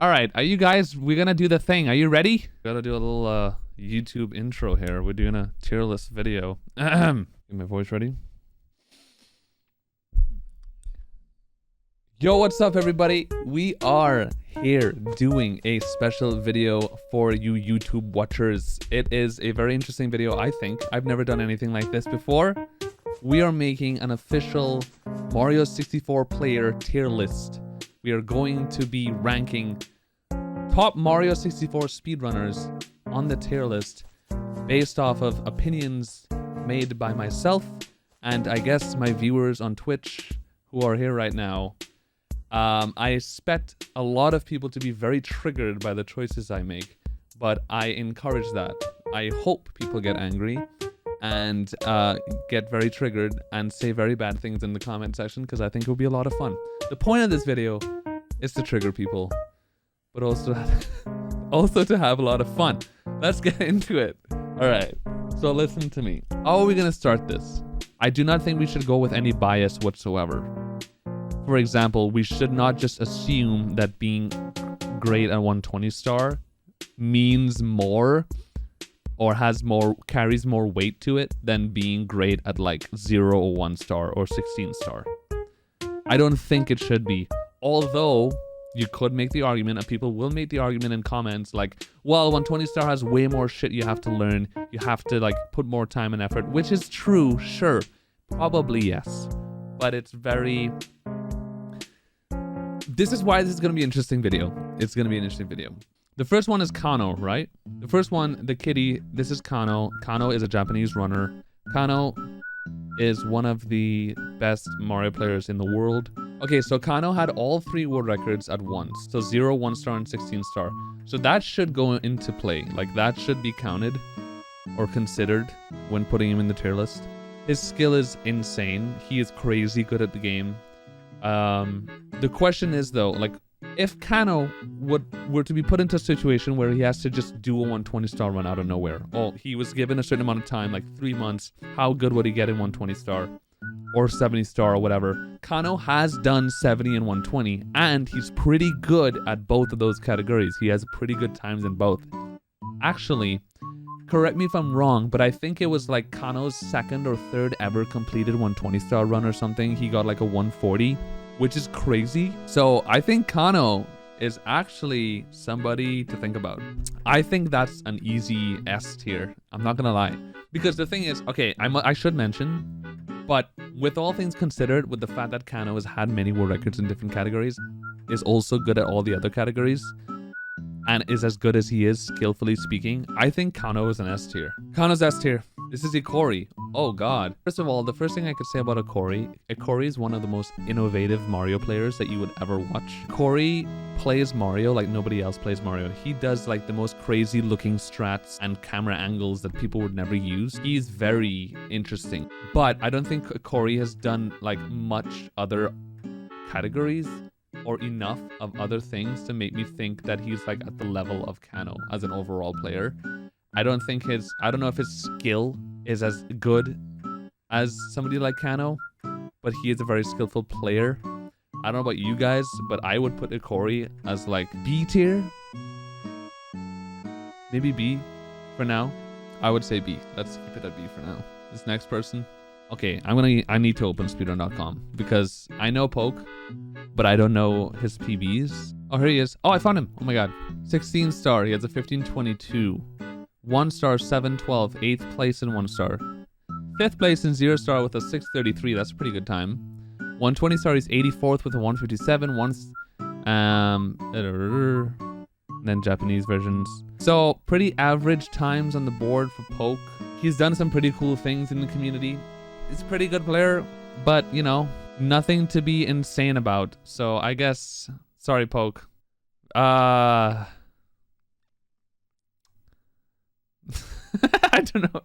All right, are you guys, we're gonna do the thing. Are you ready? Gotta do a little YouTube intro here. We're doing a tier list video. Get my voice ready. Yo, what's up everybody? We are here doing a special video for you YouTube watchers. It is a very interesting video, I think. I've never done anything like this before. We are making an official Mario 64 player tier list. We are going to be ranking top Mario 64 speedrunners on the tier list based off of opinions made by myself and I guess my viewers on Twitch who are here right now. I expect a lot of people to be very triggered by the choices I make, but I encourage that. I hope people get angry and get very triggered and say very bad things in the comment section because I think it will be a lot of fun. The point of this video is to trigger people, but also to have a lot of fun. Let's get into it. All right, so listen to me. How are we gonna start this? I do not think we should go with any bias whatsoever. For example, we should not just assume that being great at 120 star means more or carries more weight to it than being great at like 0 or 1 star or 16 star. I don't think it should be. Although you could make the argument, and people will make the argument in comments like, well, 120 star has way more shit you have to learn. You have to like put more time and effort, which is true, sure. Probably yes. But it's very... This is why this is going to be an interesting video. It's going to be an interesting video. The first one is Kano, right? The first one, the kitty, this is Kano. Kano is a Japanese runner. Kano is one of the best Mario players in the world. Okay, so Kano had all 3 world records at once. So 0, 1 star, and 16 star. So that should go into play. Like, that should be counted or considered when putting him in the tier list. His skill is insane. He is crazy good at the game. The question is though, like, if Kano were to be put into a situation where he has to just do a 120 star run out of nowhere, oh, he was given a certain amount of time, like 3 months, how good would he get in 120 star or 70 star or whatever? Kano has done 70 and 120, and he's pretty good at both of those categories. He has pretty good times in both. Actually, correct me if I'm wrong, but I think it was like Kano's 2nd or 3rd ever completed 120 star run or something. He got like a 140, which is crazy. So I think Kano is actually somebody to think about. I think that's an easy S tier. I'm not gonna lie. Because the thing is, okay, I should mention, but with all things considered, with the fact that Kano has had many world records in different categories, is also good at all the other categories, and is as good as he is, skillfully speaking, I think Kano is an S tier. Kano's S tier. This is Ikori. Oh god. First of all, the first thing I could say about Ikori is one of the most innovative Mario players that you would ever watch. Ikori plays Mario like nobody else plays Mario. He does like the most crazy looking strats and camera angles that people would never use. He's very interesting. But I don't think Ikori has done like much other categories or enough of other things to make me think that he's like at the level of Kano as an overall player. I don't know if his skill is as good as somebody like Kano, but he is a very skillful player. I don't know about you guys, but I would put Ikori as like B tier. Maybe B for now. I would say B. Let's keep it at B for now. This next person. Okay, I need to open speedrun.com because I know Poke, but I don't know his PBs. Oh, here he is. Oh, I found him. Oh my god. 16 star. He has a 1522. 1 star, 712. 8th place in 1 star. 5th place in 0 star with a 633. That's a pretty good time. 120 star, he's 84th with a 157. And then Japanese versions. So pretty average times on the board for Poke. He's done some pretty cool things in the community. He's a pretty good player, but you know, nothing to be insane about. So I guess, sorry Poke. I don't know.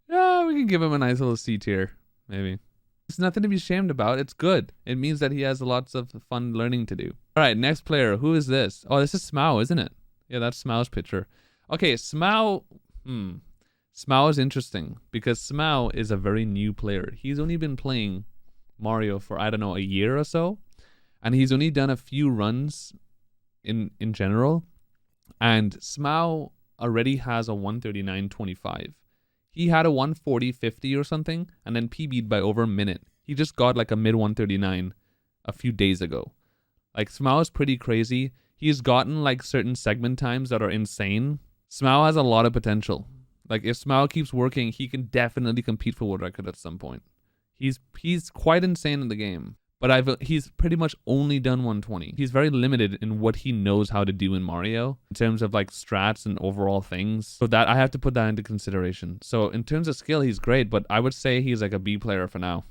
Yeah, we can give him a nice little C tier, maybe. It's nothing to be ashamed about. It's good. It means that he has lots of fun learning to do. All right, next player. Who is this? Oh, this is Smau, isn't it? Yeah, that's Smau's picture. Okay, Smau. Smau is interesting because Smau is a very new player. He's only been playing Mario for, I don't know, a year or so. And he's only done a few runs in general. And Smao already has a 139.25. He had a 140.50 or something, and then PB'd by over a minute. He just got like a mid 139 a few days ago. Like, Smao is pretty crazy. He's gotten like certain segment times that are insane. Smao has a lot of potential. Like, if Smao keeps working, he can definitely compete for world record at some point. He's quite insane in the game. But he's pretty much only done 120. He's very limited in what he knows how to do in Mario in terms of like strats and overall things. So that I have to put that into consideration. So in terms of skill, he's great, but I would say he's like a B player for now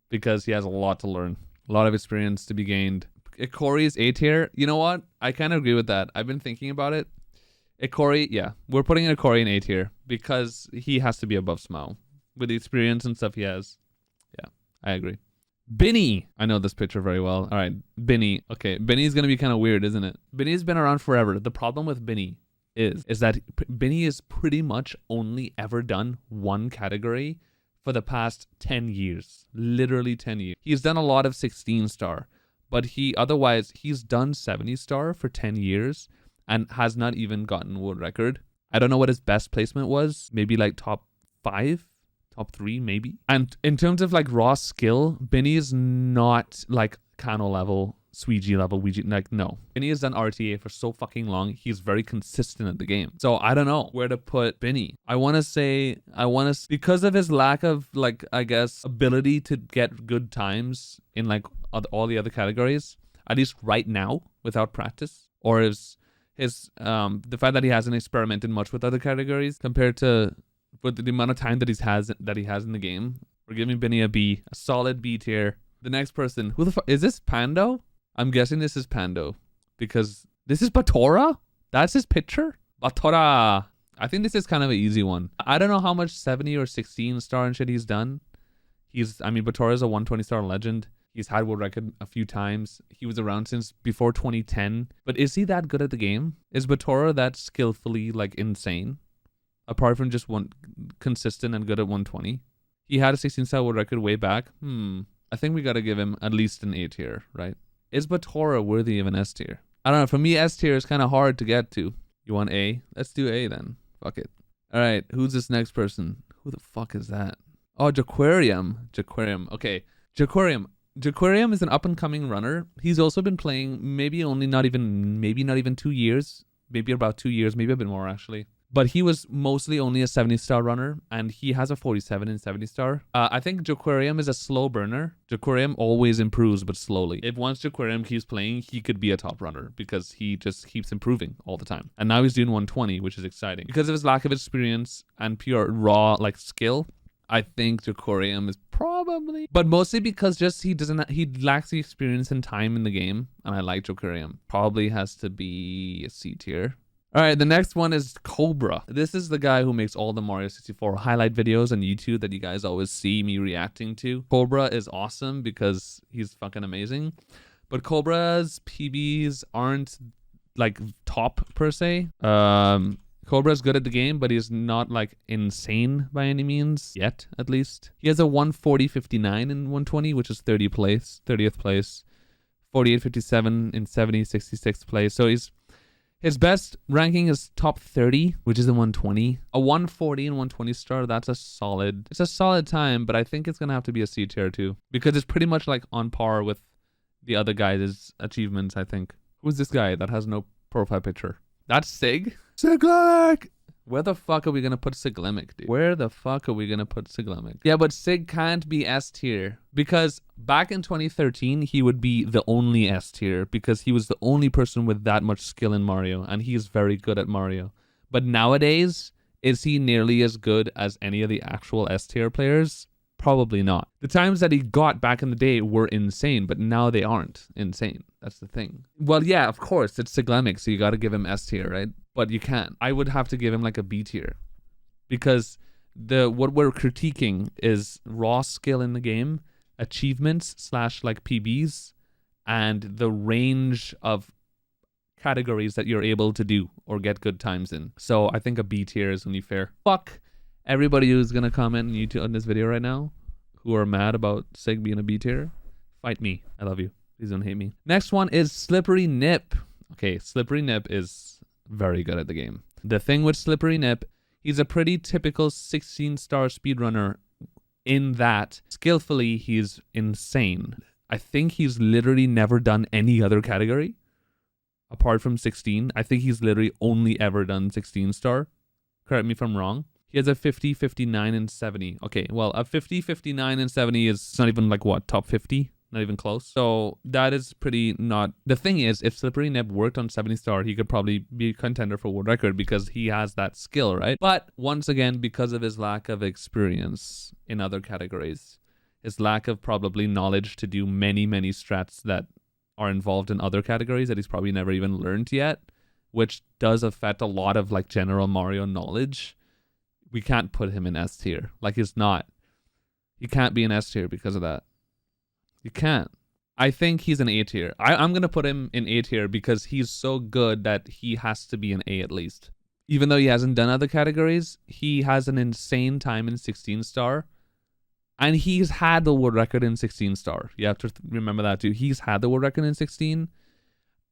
because he has a lot to learn, a lot of experience to be gained. Ikori is A tier. You know what? I kind of agree with that. I've been thinking about it. Ikori, yeah, we're putting Ikori in A tier because he has to be above Smao with the experience and stuff he has. Yeah, I agree. Binny. I know this picture very well. All right, Binny. Okay, Binny's going to be kind of weird, isn't it? Binny's been around forever. The problem with Binny is that Binny has pretty much only ever done one category for the past 10 years. Literally 10 years. He's done a lot of 16 star, but he's done 70 star for 10 years and has not even gotten world record. I don't know what his best placement was. Maybe like top 5? Top 3 maybe. And in terms of like raw skill, Binny is not like Kano level, Suigi level, Ouija. Like, no. Binny has done RTA for so fucking long. He's very consistent at the game. So I don't know where to put Binny. Because of his lack of like, I guess, ability to get good times in like all the other categories, at least right now without practice, or the fact that he hasn't experimented much with other categories compared to but the amount of time that he has in the game, we're giving Binny a B, a solid B tier. The next person, who the fuck is this? Pando? I'm guessing this is Pando because this is Batora. That's his picture. Batora. I think this is kind of an easy one. I don't know how much 70 or 16 star and shit he's done. Batora is a 120 star legend. He's had world record a few times. He was around since before 2010. But is he that good at the game? Is Batora that skillfully like insane? Apart from just one consistent and good at 120. He had a 16-star world record way back. I think we got to give him at least an A tier, right? Is Batora worthy of an S tier? I don't know. For me, S tier is kind of hard to get to. You want A? Let's do A then. Fuck it. All right. Who's this next person? Who the fuck is that? Oh, Jaquarium. Okay. Jaquarium is an up-and-coming runner. He's also been playing maybe not even 2 years. Maybe about 2 years. Maybe a bit more, actually. But he was mostly only a 70-star runner, and he has a 47 in 70-star. I think Jaquarium is a slow burner. Jaquarium always improves, but slowly. If once Jaquarium keeps playing, he could be a top runner because he just keeps improving all the time. And now he's doing 120, which is exciting. Because of his lack of experience and pure raw like skill, I think Jaquarium is probably... But mostly because just he lacks the experience and time in the game, and I like Jaquarium. Probably has to be a C tier. All right, the next one is Cobra. This is the guy who makes all the Mario 64 highlight videos on YouTube that you guys always see me reacting to. Cobra is awesome because he's fucking amazing. But Cobra's PBs aren't like top per se. Cobra's good at the game, but he's not like insane by any means yet, at least. He has a 140.59 in 120, which is 30th place. 48.57 in 66th place. So his best ranking is top 30, which is in 120. A 140 and 120 star, it's a solid time, but I think it's going to have to be a C tier too. Because it's pretty much like on par with the other guys' achievements, I think. Who's this guy that has no profile picture? That's Sig? Siglemic! Where the fuck are we going to put Siglemic, dude? Yeah, but Sig can't be S tier. Because back in 2013, he would be the only S tier. Because he was the only person with that much skill in Mario. And he is very good at Mario. But nowadays, is he nearly as good as any of the actual S tier players? Probably not. The times that he got back in the day were insane, but now they aren't insane. That's the thing. Well, yeah, of course, it's Siglemic, so you got to give him S tier, right? But you can't. I would have to give him like a B tier. Because what we're critiquing is raw skill in the game, achievements / like PBs, and the range of categories that you're able to do or get good times in. So I think a B tier is only fair. Fuck everybody who's gonna comment on YouTube on this video right now who are mad about Sig being a B tier. Fight me. I love you. Please don't hate me. Next one is Slippery Nip. Okay, Slippery Nip is very good at the game. The thing with Slippery Nip, he's a pretty typical 16-star speedrunner in that skillfully he's insane. I think he's literally never done any other category apart from 16. I think he's literally only ever done 16-star. Correct me if I'm wrong. He has a 50, 59, and 70. Okay, well, a 50, 59, and 70 is not even like what, top 50? Not even close. So that is pretty not... The thing is, if Slippery Nip worked on 70-star, he could probably be a contender for world record because he has that skill, right? But once again, because of his lack of experience in other categories, his lack of probably knowledge to do many, many strats that are involved in other categories that he's probably never even learned yet, which does affect a lot of like general Mario knowledge, we can't put him in S tier. Like he's not. He can't be in S tier because of that. You can't. I think he's an A tier. I'm going to put him in A tier because he's so good that he has to be an A at least. Even though he hasn't done other categories, he has an insane time in 16-star. And he's had the world record in 16-star. You have to remember that too. He's had the world record in 16.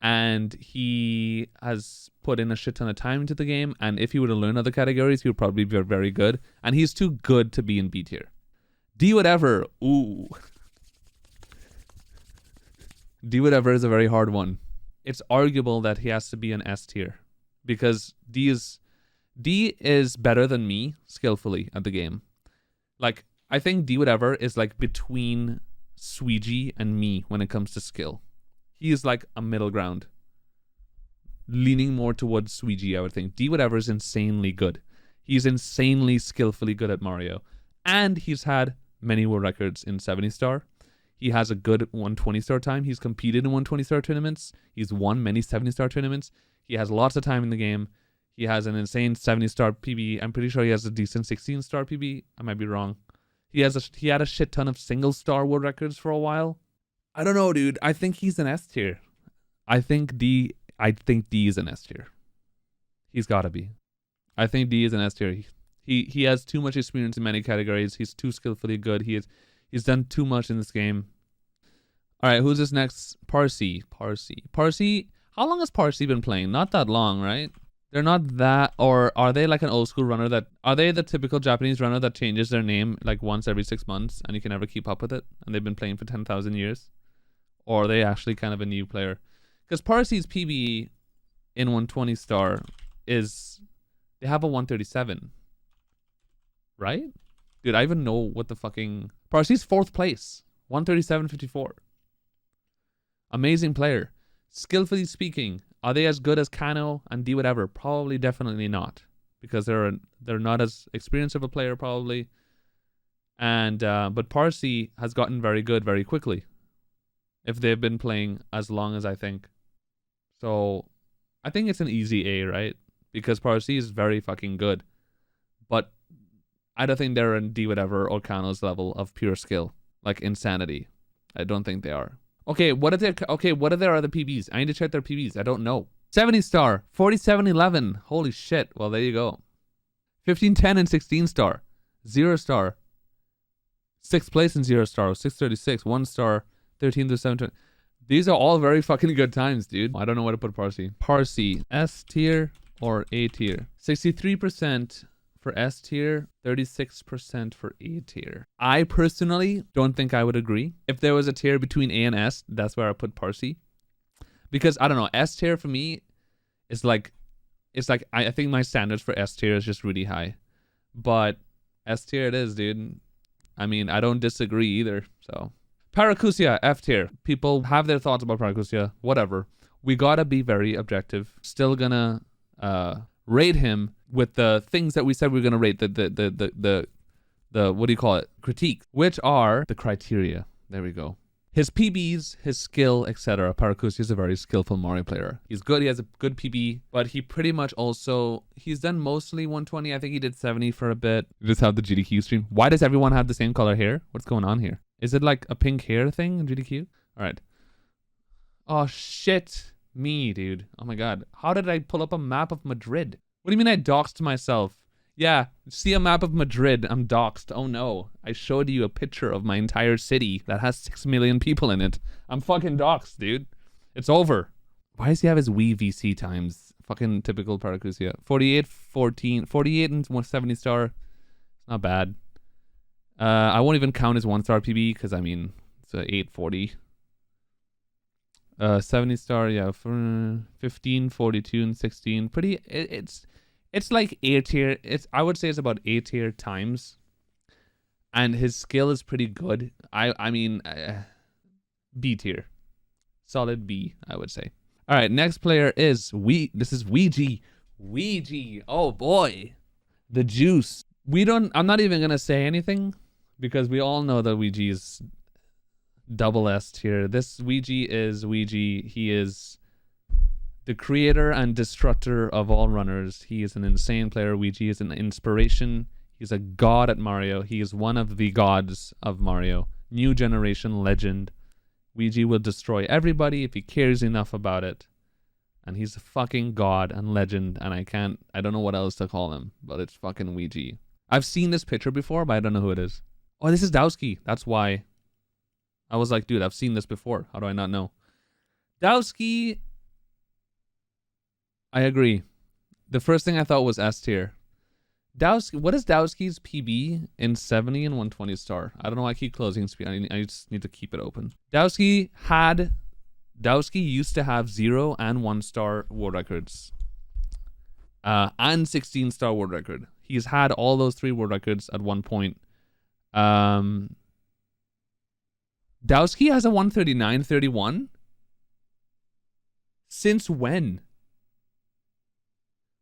And he has put in a shit ton of time into the game. And if he were to learn other categories, he would probably be very good. And he's too good to be in B tier. D whatever. Ooh. D whatever is a very hard one. It's arguable that he has to be an S tier because D is better than me skillfully at the game. Like I think D whatever is like between Sweegie and me when it comes to skill. He is like a middle ground, leaning more towards Sweegie. I would think D whatever is insanely good. He's insanely skillfully good at Mario, and he's had many world records in 70-star. He has a good 120-star time. He's competed in 120-star tournaments. He's won many 70-star tournaments. He has lots of time in the game. He has an insane 70-star PB. I'm pretty sure he has a decent 16-star PB. I might be wrong. He had a shit ton of single-star world records for a while. I don't know, dude. I think he's an S tier. I think D is an S tier. He's got to be. I think D is an S tier. He has too much experience in many categories. He's too skillfully good. He's done too much in this game. All right, who's this next? Parsi. How long has Parsi been playing? Not that long, right? They're not that, or are they like an old school runner that, are they the typical Japanese runner that changes their name like once every 6 months and you can never keep up with it? And they've been playing for 10,000 years? Or are they actually kind of a new player? Because Parsi's PB in 120-star is, they have a 137. Right? Dude, I even know what the fucking... Parsi's 4th place. 137.54. Amazing player. Skillfully speaking, are they as good as Kano and D whatever? Probably definitely not. Because they're not as experienced of a player probably. And but Parsi has gotten very good very quickly. If they've been playing as long as I think. So I think it's an easy A, right? Because Parsi is very fucking good. But I don't think they're in D whatever or Kano's level of pure skill, like insanity. I don't think they are. Okay, what are their other PBs? I need to check their PBs. I don't know. 70-star, 47.11. Holy shit. Well, there you go. 15.10 and 16-star, 0-star, 6th place in 0-star, 6.36, 1-star, 13 to 7. These are all very fucking good times, dude. I don't know where to put Parsi. Parsi, S tier or A tier? 63%. For S tier, 36% for A tier. I personally don't think I would agree. If there was a tier between A and S, that's where I put Parsi. Because I don't know, S tier for me is like, I think my standards for S tier is just really high. But S tier it is, dude. I mean, I don't disagree either. So Paracusia, F tier. People have their thoughts about Paracusia. Whatever. We gotta be very objective. Still gonna rate him with the things that we said we were gonna rate, the what do you call it? Critique, which are the criteria. There we go. His PBs, his skill, etc. Paracusia is a very skillful Mario player. He's good, he has a good PB, but he pretty much also, he's done mostly 120. I think he did 70 for a bit. You just have the GDQ stream. Why does everyone have the same color hair? What's going on here? Is it like a pink hair thing in GDQ? All right. Oh, shit. Me, dude. Oh my god. How did I pull up a map of Madrid? What do you mean I doxed myself? Yeah, see a map of Madrid. I'm doxed. Oh no. I showed you a picture of my entire city that has 6 million people in it. I'm fucking doxed, dude. It's over. Why does he have his Wii VC times? Fucking typical Paracrucia. 48, 14, 48 and 170 star. Not bad. I won't even count his 1-star PB because I mean it's a 840. 70 star, yeah, for 15, 42, and 16. Pretty. It's like A tier. I would say it's about A tier times, and his skill is pretty good. I mean, B tier, solid B, I would say. All right, next player is This is Ouija. Ouija. Oh boy, the juice. I'm not even gonna say anything because we all know that Ouija is double S tier. This Ouija is Ouija. He is the creator and destructor of all runners. He is an insane player. Ouija is an inspiration. He's a god at Mario. He is one of the gods of Mario. New generation legend. Ouija will destroy everybody if he cares enough about it. And he's a fucking god and legend. And I don't know what else to call him, but it's fucking Ouija. I've seen this picture before, but I don't know who it is. Oh, this is Dowski. That's why. I was like, dude, I've seen this before. How do I not know? Dowski. I agree. The first thing I thought was S tier. Dowski, what is Dowski's PB in 70 and 120 star? I don't know why I keep closing speed. I just need to keep it open. Dowski used to have 0 and 1-star world records. And 16-star world record. He's had all those 3 world records at one point. Dowski has a 139.31? Since when?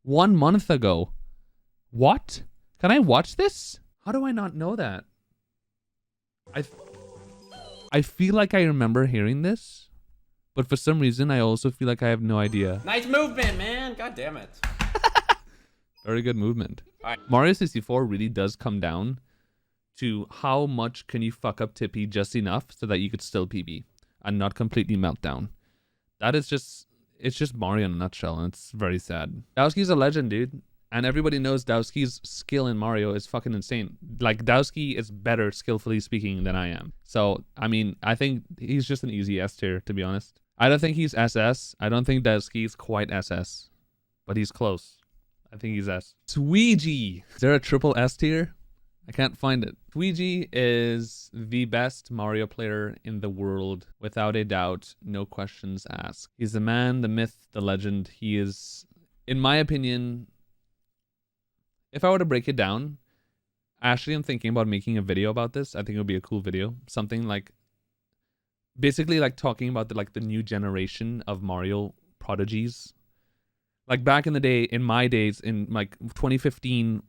1 month ago. What? Can I watch this? How do I not know that? I feel like I remember hearing this, but for some reason I also feel like I have no idea. Nice movement, man. God damn it. Very good movement. Right. Mario 64 really does come down to how much can you fuck up Tippy just enough so that you could still PB and not completely melt down. That is just, it's just Mario in a nutshell, and it's very sad. Dowski's a legend, dude. And everybody knows Dowski's skill in Mario is fucking insane. Like, Dowski is better, skillfully speaking, than I am. So, I mean, I think he's just an easy S tier, to be honest. I don't think he's SS. I don't think Dowski's quite SS. But he's close. I think he's S. Ouija. Is there a triple S tier? I can't find it. Ouija is the best Mario player in the world, without a doubt, no questions asked. He's the man, the myth, the legend. He is, in my opinion, if I were to break it down, actually I'm thinking about making a video about this. I think it would be a cool video. Something like, basically like talking about the new generation of Mario prodigies. Like back in the day, in my days, in like 2015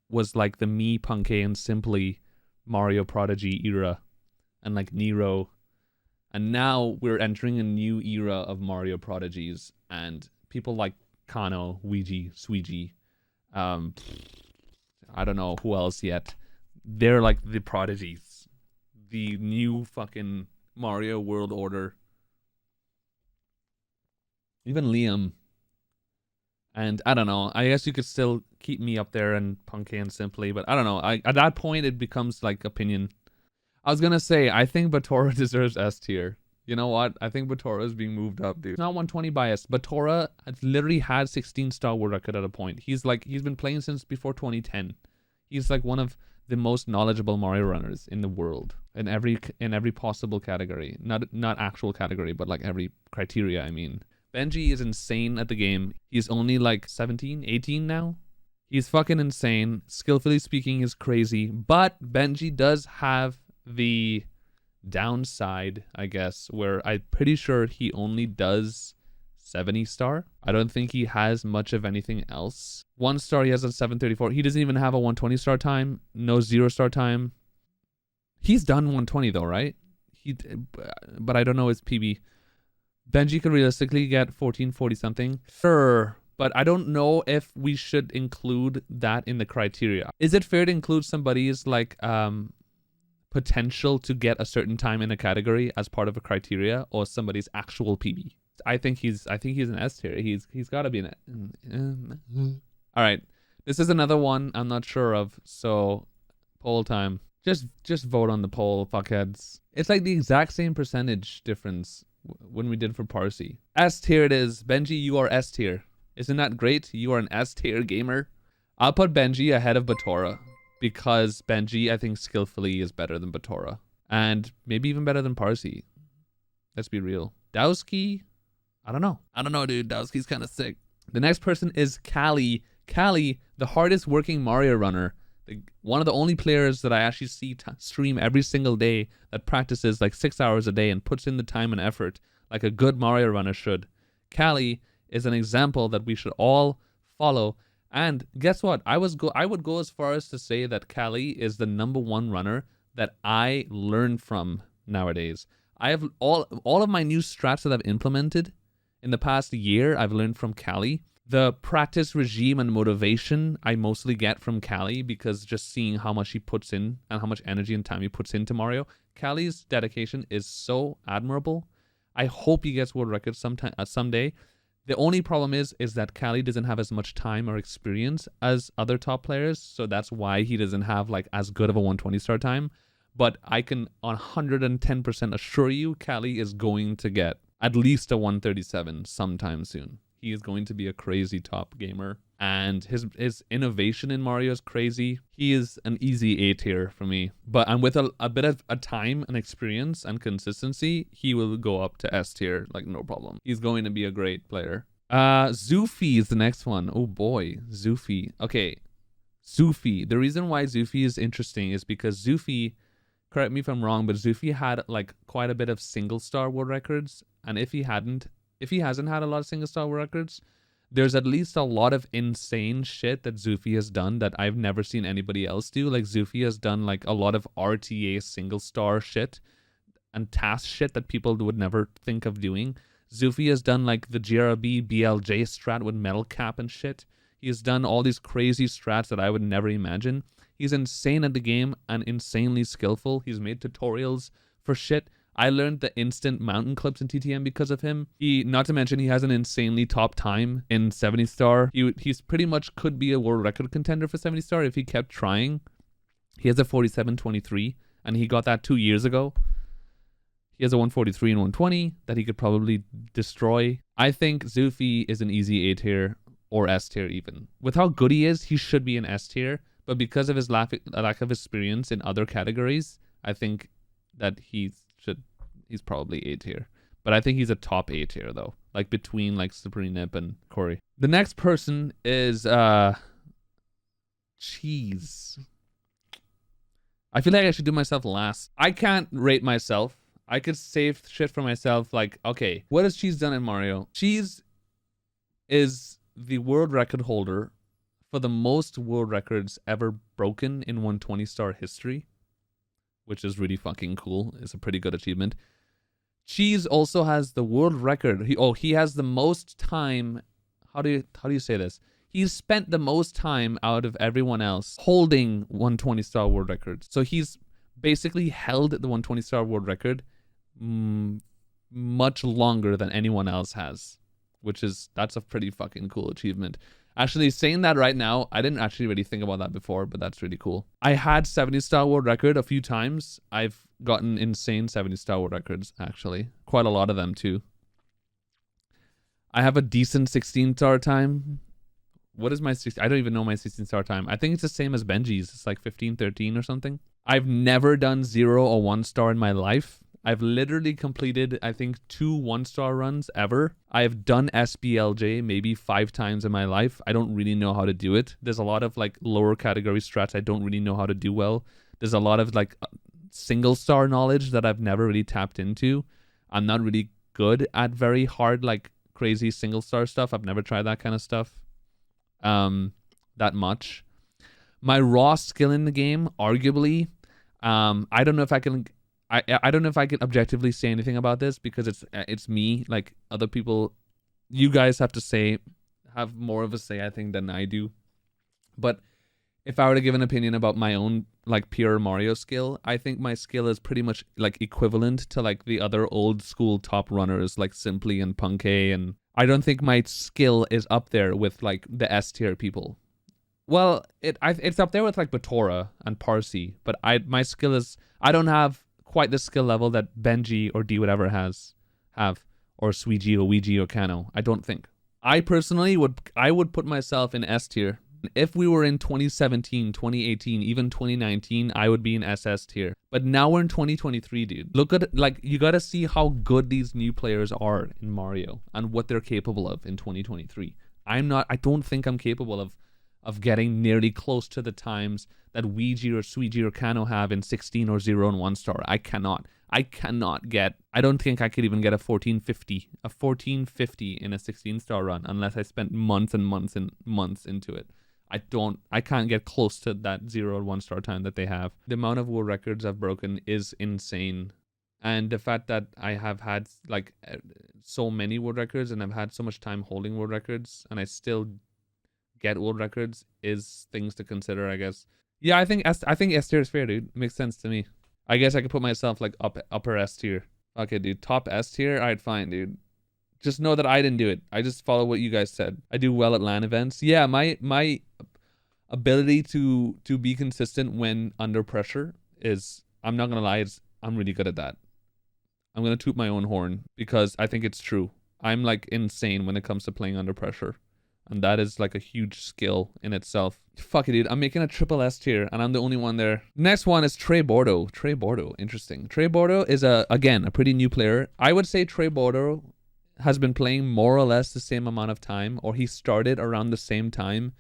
was like the me, Punkay, and Simply Mario Prodigy era. And like Nero. And now we're entering a new era of Mario prodigies. And people like Kano, Ouija, Sweegie, I don't know who else yet. They're like the prodigies. The new fucking Mario World Order. Even Liam. And I don't know. I guess you could still keep me up there and Punkay and Simply, but I don't know. At that point, it becomes like opinion. I was gonna say, I think Batora deserves S tier. You know what? I think Batora is being moved up, dude. It's not 120 bias. Batora literally had 16-star world record at a point. He's been playing since before 2010. He's like one of the most knowledgeable Mario runners in the world in every possible category. Not actual category, but like every criteria, I mean. Benji is insane at the game. He's only like 17, 18 now. He's fucking insane. Skillfully speaking is crazy. But Benji does have the downside, I guess, where I'm pretty sure he only does 70-star. I don't think he has much of anything else. 1-star he has a 734. He doesn't even have a 120-star time. No 0-star time. He's done 120 though, right? But I don't know his PB. Benji could realistically get 1440 something. Sure, but I don't know if we should include that in the criteria. Is it fair to include somebody's like potential to get a certain time in a category as part of a criteria, or somebody's actual PB? I think he's an S tier. He's got to be an. All right, this is another one I'm not sure of. So, poll time. Just vote on the poll, fuckheads. It's like the exact same percentage difference. when we did for Parsi. S tier it is. Benji, you are S tier. Isn't that great? You are an S tier gamer. I'll put Benji ahead of Batora because Benji, I think, skillfully is better than Batora. And maybe even better than Parsi. Let's be real. Dowski? I don't know. I don't know, dude. Dowski's kind of sick. The next person is Callie. Callie, the hardest working Mario runner. One of the only players that I actually see stream every single day that practices like 6 hours a day and puts in the time and effort like a good Mario runner should. Callie is an example that we should all follow. And guess what? I would go as far as to say that Callie is the #1 runner that I learn from nowadays. I have all of my new strats that I've implemented in the past year, I've learned from Callie. The practice regime and motivation I mostly get from Callie because just seeing how much he puts in and how much energy and time he puts into Mario. Callie's dedication is so admirable. I hope he gets world records someday. The only problem is that Callie doesn't have as much time or experience as other top players, so that's why he doesn't have like as good of a 120 star time. But I can 110% assure you Callie is going to get at least a 137 sometime soon. He is going to be a crazy top gamer, and his innovation in Mario is crazy. He is an easy A tier for me, but with a bit of a time and experience and consistency, he will go up to S tier like no problem. He's going to be a great player. Zufi is the next one. Oh boy, Zufi. Okay, Zufi. The reason why Zufi is interesting is because Zufi, correct me if I'm wrong, but Zufi had like quite a bit of single star world records, and if he hasn't had a lot of single star world records, there's at least a lot of insane shit that Zufi has done that I've never seen anybody else do. Like Zufi has done like a lot of RTA single star shit and task shit that people would never think of doing. Zufi has done like the GRB BLJ strat with metal cap and shit. He has done all these crazy strats that I would never imagine. He's insane at the game and insanely skillful. He's made tutorials for shit. I learned the instant mountain clips in TTM because of him. Not to mention, he has an insanely top time in 70 star. He's pretty much could be a world record contender for 70 star if he kept trying. He has a 47.23, and he got that 2 years ago. He has a 143 and 120 that he could probably destroy. I think Zufi is an easy A tier or S tier even. With how good he is, he should be an S tier. But because of his lack of experience in other categories, I think that he's probably A tier. But I think he's a top A tier though. Like between like Supreme Nip and Corey. The next person is Cheese. I feel like I should do myself last. I can't rate myself. I could save shit for myself. Like, okay, what has Cheese done in Mario? Cheese is the world record holder for the most world records ever broken in 120 star history, which is really fucking cool. It's a pretty good achievement. Cheese also has the world record. He has the most time. How do you say this? He's spent the most time out of everyone else holding 120 star world records. So he's basically held the 120 star world record much longer than anyone else has, that's a pretty fucking cool achievement. Actually, saying that right now, I didn't actually really think about that before, but that's really cool. I had 70 star world record a few times. I've gotten insane 70 star world records, actually. Quite a lot of them, too. I have a decent 16 star time. What is my 16? I don't even know my 16 star time. I think it's the same as Benji's. It's like 15, 13 or something. I've never done 0 or 1 star in my life. I've literally completed, I think, 2 1-star runs ever. I've done SBLJ maybe 5 times in my life. I don't really know how to do it. There's a lot of like lower category strats I don't really know how to do well. There's a lot of like single star knowledge that I've never really tapped into. I'm not really good at very hard, like crazy single star stuff. I've never tried that kind of stuff that much. My raw skill in the game, arguably, I don't know if I can... I don't know if I can objectively say anything about this because it's me. Like other people, you guys have more of a say, I think, than I do. But if I were to give an opinion about my own like pure Mario skill, I think my skill is pretty much like equivalent to like the other old school top runners like Simply and Punkay, and I don't think my skill is up there with like the S tier people. Well, it's up there with like Batora and Parsi, but my skill is, I don't have quite the skill level that Benji or D whatever has have, or Suigi or Ouija or Kano. I don't think. I personally would put myself in S tier. If we were in 2017, 2018, even 2019, I would be in SS tier. But now we're in 2023, dude. Look at, like, you gotta see how good these new players are in Mario and what they're capable of in 2023. I don't think I'm capable of getting nearly close to the times that Ouija or Suigi or Kano have in 16 or 0 and 1 star. I cannot get, I don't think I could even get a 1450 in a 16-star run unless I spent months and months and months into it. I can't get close to that 0 and 1 star time that they have. The amount of world records I've broken is insane. And the fact that I have had like so many world records and I've had so much time holding world records and I still get world records is things to consider, I guess. Yeah, I think S tier is fair, dude. Makes sense to me. I guess I could put myself like upper S tier. Okay, dude. Top S tier? Alright, fine, dude. Just know that I didn't do it. I just follow what you guys said. I do well at LAN events. Yeah, my ability to be consistent when under pressure is, I'm not gonna lie, I'm really good at that. I'm gonna toot my own horn because I think it's true. I'm like insane when it comes to playing under pressure. And that is like a huge skill in itself. Fuck it, dude. I'm making a triple S tier and I'm the only one there. Next one is Trey Bordeaux. Trey Bordeaux. Interesting. Trey Bordeaux is, again, a pretty new player. I would say Trey Bordeaux has been playing more or less the same amount of time, or he started around the same time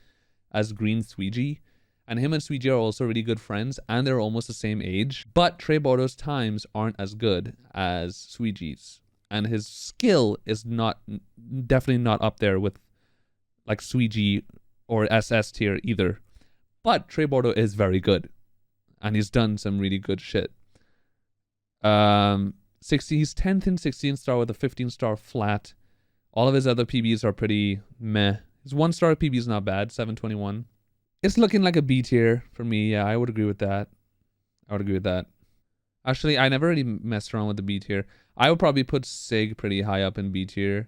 as Green Suigi. And him and Suigi are also really good friends and they're almost the same age. But Trey Bordeaux's times aren't as good as Suigi's. And his skill is definitely not up there with like Suigi or SS tier either. But Trey Bordeaux is very good. And he's done some really good shit. He's 10th in 16 star with a 15 star flat. All of his other PBs are pretty meh. His 1 star PB is not bad, 721. It's looking like a B tier for me. Yeah, I would agree with that. Actually, I never really messed around with the B tier. I would probably put Sig pretty high up in B tier.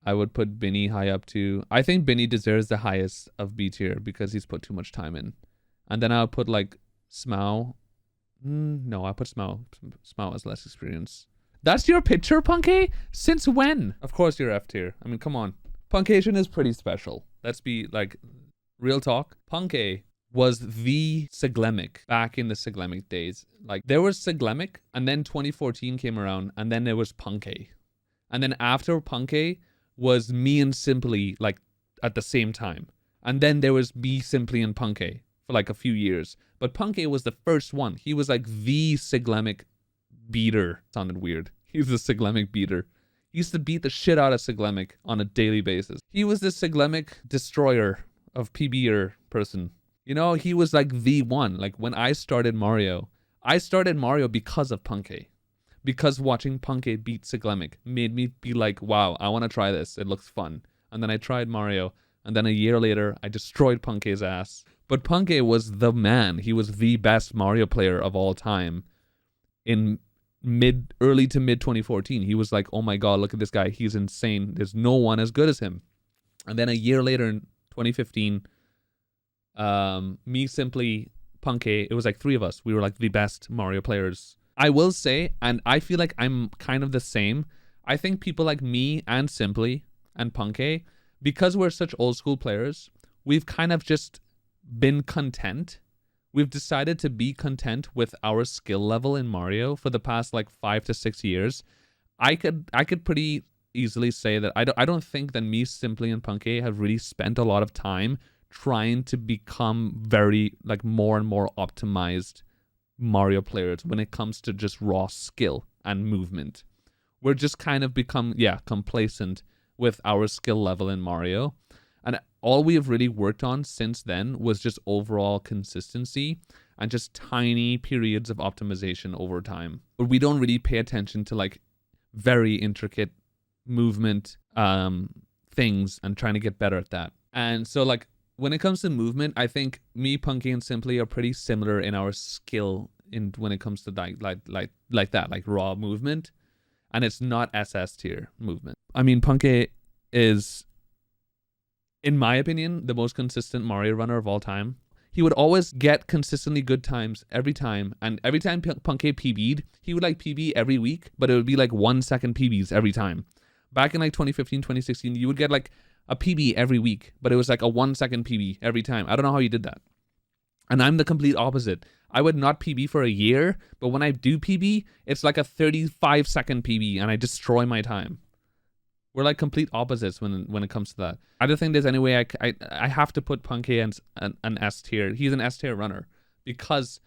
I would put Binny high up too. I think Binny deserves the highest of B tier because he's put too much time in. And then I would put like Smau. No, I put Smau. Smau has less experience. That's your picture, Punky? Since when? Of course you're F tier. I mean, come on. Punkation is pretty special. Let's be like, real talk. Punky was the Siglemic back in the Siglemic days. Like, there was Siglemic, and then 2014 came around, and then there was Punky. And then after Punky was me and Simply, like, at the same time. And then there was me, Simply, and Punky for like a few years. But Punky was the first one. He was like the Siglemic beater. Sounded weird. He's the Siglemic beater. He used to beat the shit out of Siglemic on a daily basis. He was the Siglemic destroyer of PBer person. You know, he was like the one. Like when I started Mario because of Punky. Because watching Punky beat Siglemic made me be like, wow, I want to try this. It looks fun. And then I tried Mario. And then a year later, I destroyed Punky's ass. But Punky was the man. He was the best Mario player of all time. In early to mid 2014, he was like, oh my god, look at this guy. He's insane. There's no one as good as him. And then a year later in 2015, me, Simply, Punky, it was like 3 of us. We were like the best Mario players. I will say, and I feel like I'm kind of the same. I think people like me and Simply and Punky, because we're such old school players, we've kind of just been content. We've decided to be content with our skill level in Mario for the past like 5 to 6 years. I could pretty easily say that I don't think that me, Simply, and Punky have really spent a lot of time trying to become very like more and more optimized Mario players when it comes to just raw skill and movement. We're just kind of become, complacent with our skill level in Mario. And all we have really worked on since then was just overall consistency and just tiny periods of optimization over time. But we don't really pay attention to like very intricate movement things and trying to get better at that. And so like when it comes to movement, I think me, Punky, and Simply are pretty similar in our skill in when it comes to like raw movement. And it's not SS tier movement. I mean, Punky is, in my opinion, the most consistent Mario runner of all time. he would always get consistently good times every time. And every time Punkay PB'd, he would like PB every week, but it would be like 1 second PBs every time. Back in like 2015, 2016, you would get like a PB every week, but it was like a 1 second PB every time. I don't know how he did that. And I'm the complete opposite. I would not PB for a year, but when I do PB, it's like a 35-second PB and I destroy my time. We're like complete opposites when it comes to that. I don't think there's any way I have to put Punkay in an S tier. He's an S tier runner because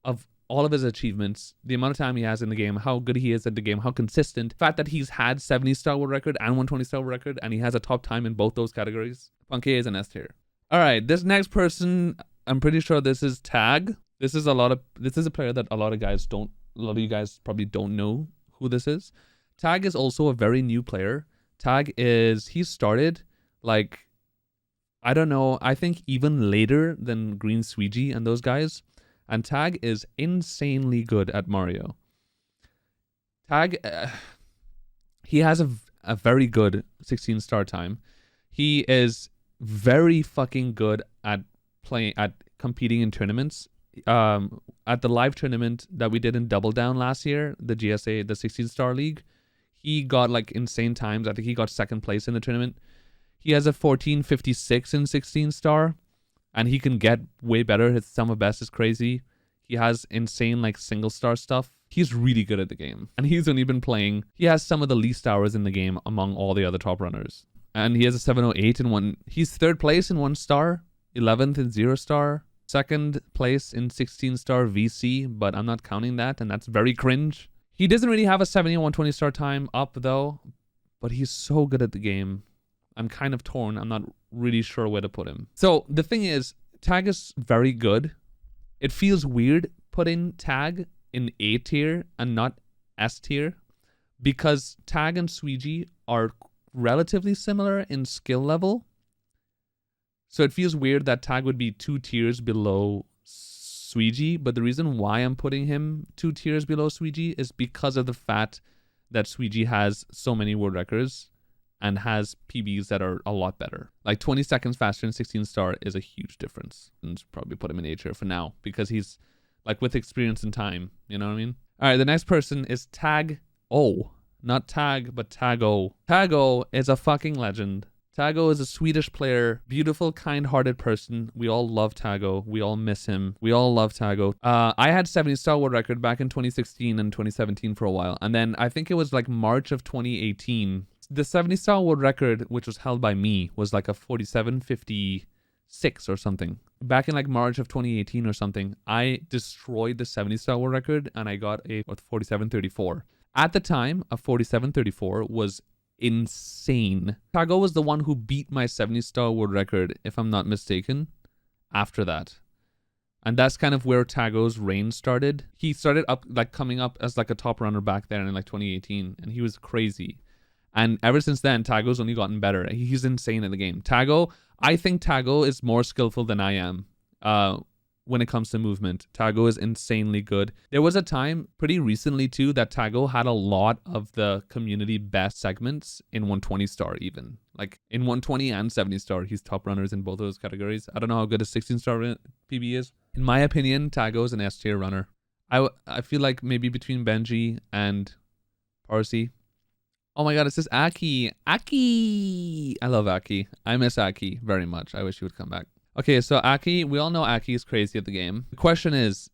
of all of his achievements, the amount of time he has in the game, how good he is at the game, how consistent. The fact that he's had 70-star world record and 120-star world record, and he has a top time in both those categories. Punkay is an S tier. All right, this next person, I'm pretty sure this is Tag. This is a player that a lot of you guys probably don't know who this is. Tag is also a very new player. He started like, I don't know, I think even later than Green Sweegie and those guys. And Tag is insanely good at Mario. Tag, he has a very good 16-star time. He is very fucking good at competing in tournaments. At the live tournament that we did in Double Down last year, the GSA, the 16-star league, he got like insane times. I think he got second place in the tournament. He has a 14.56 in 16-star, and he can get way better. His sum of best is crazy. He has insane like single-star stuff. He's really good at the game, and he's only been playing. He has some of the least hours in the game among all the other top runners, and he has a 708 in one. He's third place in 1 star, 11th in 0 star, second place in 16-star VC, but I'm not counting that, and that's very cringe. He doesn't really have a 70 and 120 star time up though, but he's so good at the game. I'm kind of torn. I'm not really sure where to put him. So the thing is, Tag is very good. It feels weird putting Tag in A tier and not S tier because Tag and Sweegie are relatively similar in skill level. So it feels weird that Tag would be 2 tiers below Sweegie, but the reason why I'm putting him 2 tiers below Sweegie is because of the fact that Sweegie has so many world records and has PBs that are a lot better. Like 20 seconds faster in 16-star is a huge difference. And probably put him in A tier for now because he's like with experience and time, you know what I mean? All right, the next person is Tag O. Not Tag, but Tag O. Tag O is a fucking legend. Tago is a Swedish player, beautiful, kind-hearted person. We all love Tago. We all miss him. We all love Tago. I had 70-star world record back in 2016 and 2017 for a while. And then I think it was like March of 2018. The 70-star world record, which was held by me, was like a 47.56 or something. Back in like March of 2018 or something, I destroyed the 70-star world record and I got a 47.34. At the time, a 47.34 was insane. Tago was the one who beat my 70-star world record, if I'm not mistaken, after that. And that's kind of where Tago's reign started. He started up like coming up as like a top runner back there in like 2018, and he was crazy. And ever since then, Tago's only gotten better. He's insane in the game. I think Tago is more skillful than I am. When it comes to movement, Tago is insanely good. There was a time pretty recently too that Tago had a lot of the community best segments in 120 star even. Like in 120 and 70 star, he's top runners in both of those categories. I don't know how good a 16 star PB is. In my opinion, Tago is an S tier runner. I feel like maybe between Benji and Parsi. Oh my god, it says Aki. Aki! I love Aki. I miss Aki very much. I wish he would come back. Okay, so Aki, we all know Aki is crazy at the game. The question is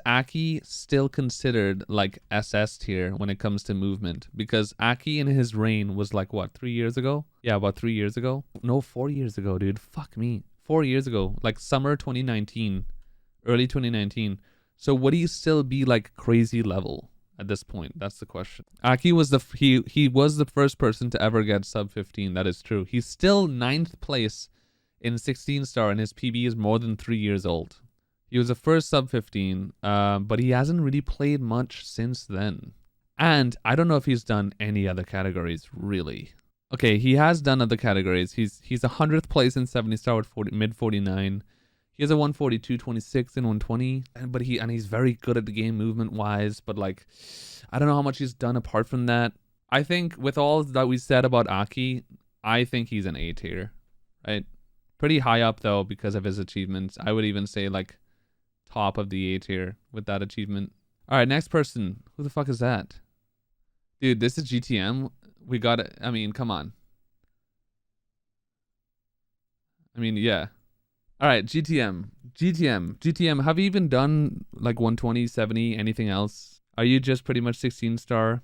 Aki still considered like SS tier when it comes to movement? Because Aki in his reign was like, what, 3 years ago? Yeah, about 3 years ago. No, 4 years ago, dude. Fuck me. 4 years ago, like summer 2019, early 2019. So would he still be like crazy level at this point? That's the question. Aki was he was the first person to ever get sub 15. That is true. He's still 9th place in 16 star, and his PB is more than 3 years old. He was the first sub 15, but he hasn't really played much since then. And I don't know if he's done any other categories, really. Okay, he has done other categories. He's 100th place in 70 star with mid 49. He has a 142.26 in 120, but he's very good at the game movement wise. But like, I don't know how much he's done apart from that. I think with all that we said about Aki, I think he's an A tier, right? Pretty high up though because of his achievements. I would even say like top of the A tier with that achievement. All right, next person. Who the fuck is that? Dude, this is GTM. We got it. I mean, come on. I mean, yeah. All right, GTM. Have you even done like 120, 70, anything else? Are you just pretty much 16 star?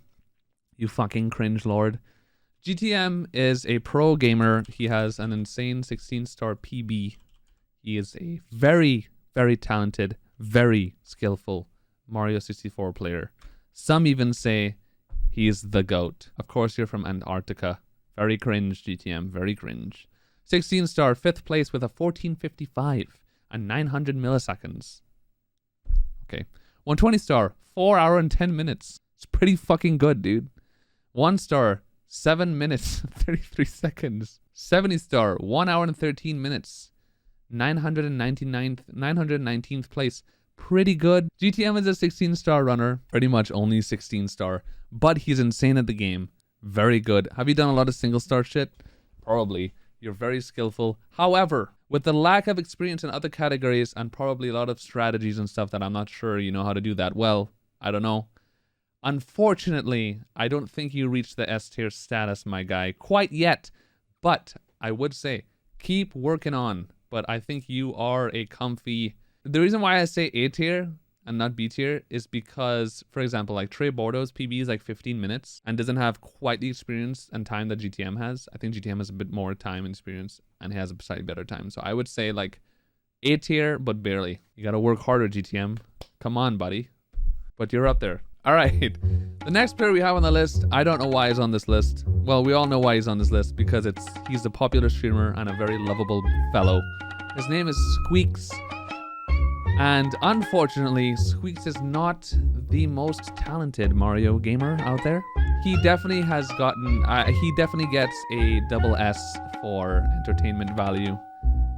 You fucking cringe lord. GTM is a pro gamer. He has an insane 16 star PB. He is a very, very talented, very skillful Mario 64 player. Some even say he is the GOAT. Of course, you're from Antarctica. Very cringe, GTM. Very cringe. 16 star, 5th place with a 1455 and 900 milliseconds. Okay. 120 star, 4 hour and 10 minutes. It's pretty fucking good, dude. 1 star, 7 minutes, 33 seconds. 70 star, 1 hour and 13 minutes. 919th place. Pretty good. GTM is a 16 star runner. Pretty much only 16 star. But he's insane at the game. Very good. Have you done a lot of single star shit? Probably. You're very skillful. However, with the lack of experience in other categories and probably a lot of strategies and stuff that I'm not sure you know how to do that well, I don't know. Unfortunately, I don't think you reached the S tier status, my guy, quite yet. But I would say keep working on. But I think you are a comfy... The reason why I say A tier and not B tier is because, for example, like Trey Bordeaux's PB is like 15 minutes and doesn't have quite the experience and time that GTM has. I think GTM has a bit more time and experience and he has a slightly better time. So I would say like A tier, but barely. You got to work harder, GTM. Come on, buddy. But you're up there. All right. The next player we have on the list, I don't know why he's on this list. Well, we all know why he's on this list because he's a popular streamer and a very lovable fellow. His name is Squeaks. And unfortunately, Squeaks is not the most talented Mario gamer out there. He definitely has gotten, he definitely gets a double S for entertainment value.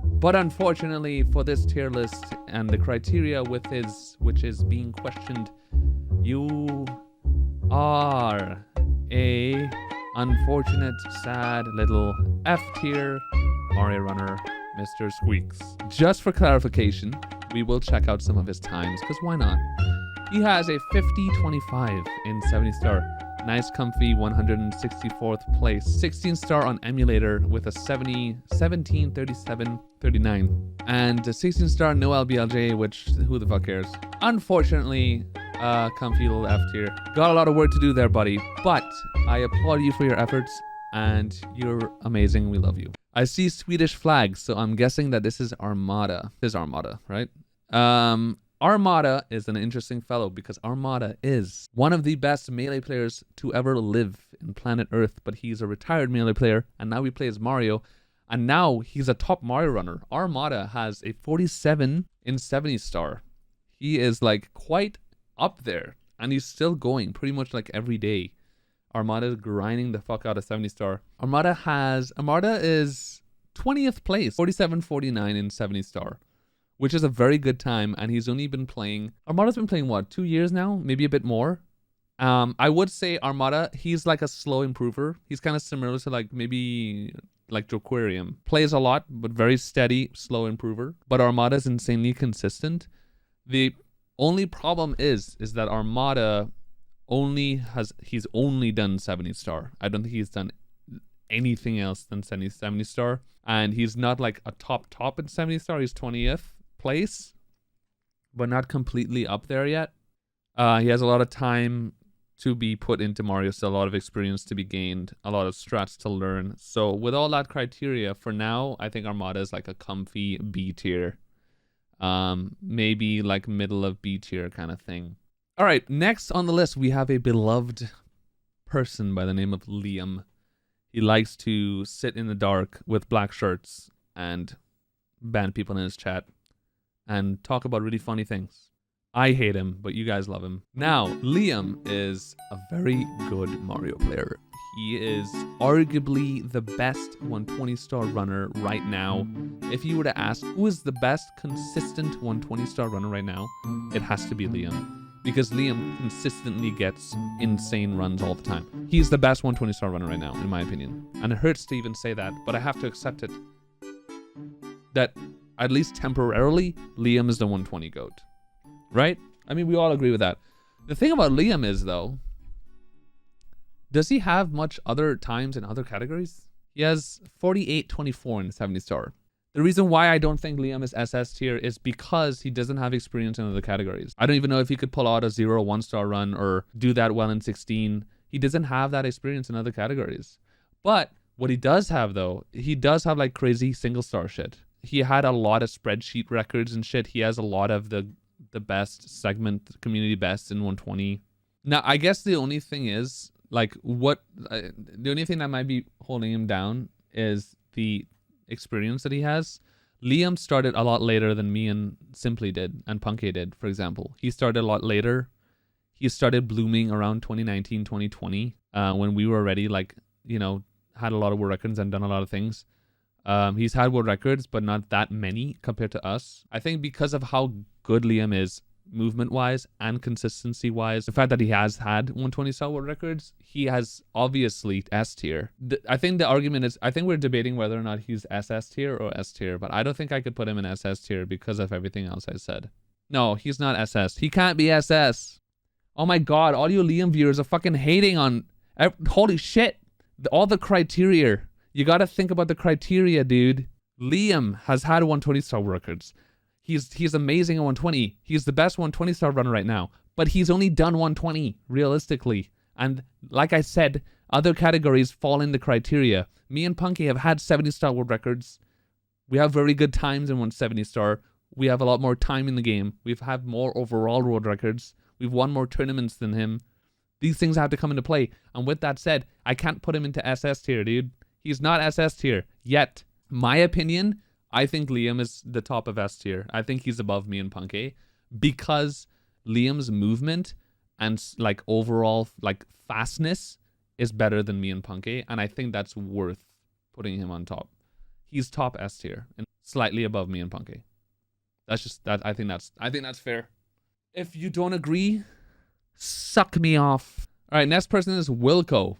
But unfortunately for this tier list and the criteria with which is being questioned, you are a unfortunate, sad little F tier Mario runner, Mr. Squeaks. Just for clarification, we will check out some of his times, because why not? He has a 50-25 in 70 star. Nice comfy 164th place. 16 star on emulator with a 17-37-39. And a 16 star no LBLJ, which who the fuck cares? Unfortunately, comfy little F tier. Got a lot of work to do there, buddy. But I applaud you for your efforts and you're amazing. We love you. I see Swedish flags, so I'm guessing that this is Armada. This is Armada, right? Armada is an interesting fellow because Armada is one of the best melee players to ever live in planet Earth, but he's a retired melee player, and now he plays Mario, and now he's a top Mario runner. Armada has a 47 in 70 star. He is like quite up there, and he's still going pretty much like every day. Armada is grinding the fuck out of 70 star. Armada is 20th place, 47-49 in 70 star, which is a very good time. And he's only been playing, Armada's been playing what, 2 years now? Maybe a bit more. I would say Armada, he's like a slow improver. He's kind of similar to like maybe like Joquarium. Plays a lot, but very steady, slow improver. But Armada is insanely consistent. The only problem is that Armada he's only done 70 star. I don't think he's done anything else than 70 star. And he's not like a top in 70 star. He's 20th place, but not completely up there yet. He has a lot of time to be put into Mario, still a lot of experience to be gained, a lot of strats to learn. So with all that criteria, for now, I think Armada is like a comfy B tier. Maybe like middle of B tier kind of thing. All right, next on the list, we have a beloved person by the name of Liam. He likes to sit in the dark with black shirts and ban people in his chat and talk about really funny things. I hate him, but you guys love him. Now, Liam is a very good Mario player. He is arguably the best 120-star runner right now. If you were to ask who is the best consistent 120-star runner right now, it has to be Liam. Because Liam consistently gets insane runs all the time. He's the best 120-star runner right now, in my opinion. And it hurts to even say that, but I have to accept it. that at least temporarily, Liam is the 120 GOAT. Right? I mean, we all agree with that. The thing about Liam is, though, does he have much other times in other categories? He has 48-24 in 70 star. The reason why I don't think Liam is SS tier is because he doesn't have experience in other categories. I don't even know if he could pull out a 0-1 star run or do that well in 16. He doesn't have that experience in other categories. But what he does have, though, he does have like crazy single star shit. He had a lot of spreadsheet records and shit. He has a lot of the best segment, community best in 120. Now, I guess the only thing is, like, the only thing that might be holding him down is the experience that he has. Liam started a lot later than me and Simply did, and Punky did, for example. He started a lot later. He started blooming around 2019, 2020, when we were already, like, you know, had a lot of world records and done a lot of things. He's had world records, but not that many compared to us. I think because of how good Liam is movement-wise and consistency-wise, the fact that he has had 120 star world records, he has obviously S tier. I think the argument is, I think we're debating whether or not he's SS tier or S tier, but I don't think I could put him in SS tier because of everything else I said. No, he's not SS. He can't be SS. Oh my god, all you Liam viewers are fucking hating on... Holy shit. All the criteria. You gotta think about the criteria, dude. Liam has had 120 star records. He's amazing at 120. He's the best 120 star runner right now. But he's only done 120, realistically. And like I said, other categories fall in the criteria. Me and Punky have had 70 star world records. We have very good times in 170 star. We have a lot more time in the game. We've had more overall world records. We've won more tournaments than him. These things have to come into play. And with that said, I can't put him into SS tier, dude. He's not SS tier yet. My opinion, I think Liam is the top of S tier. I think he's above me and Punky because Liam's movement and like overall like fastness is better than me and Punky, and I think that's worth putting him on top. He's top S tier and slightly above me and Punky. That's just that. I think that's fair. If you don't agree, suck me off. All right, next person is Wilco.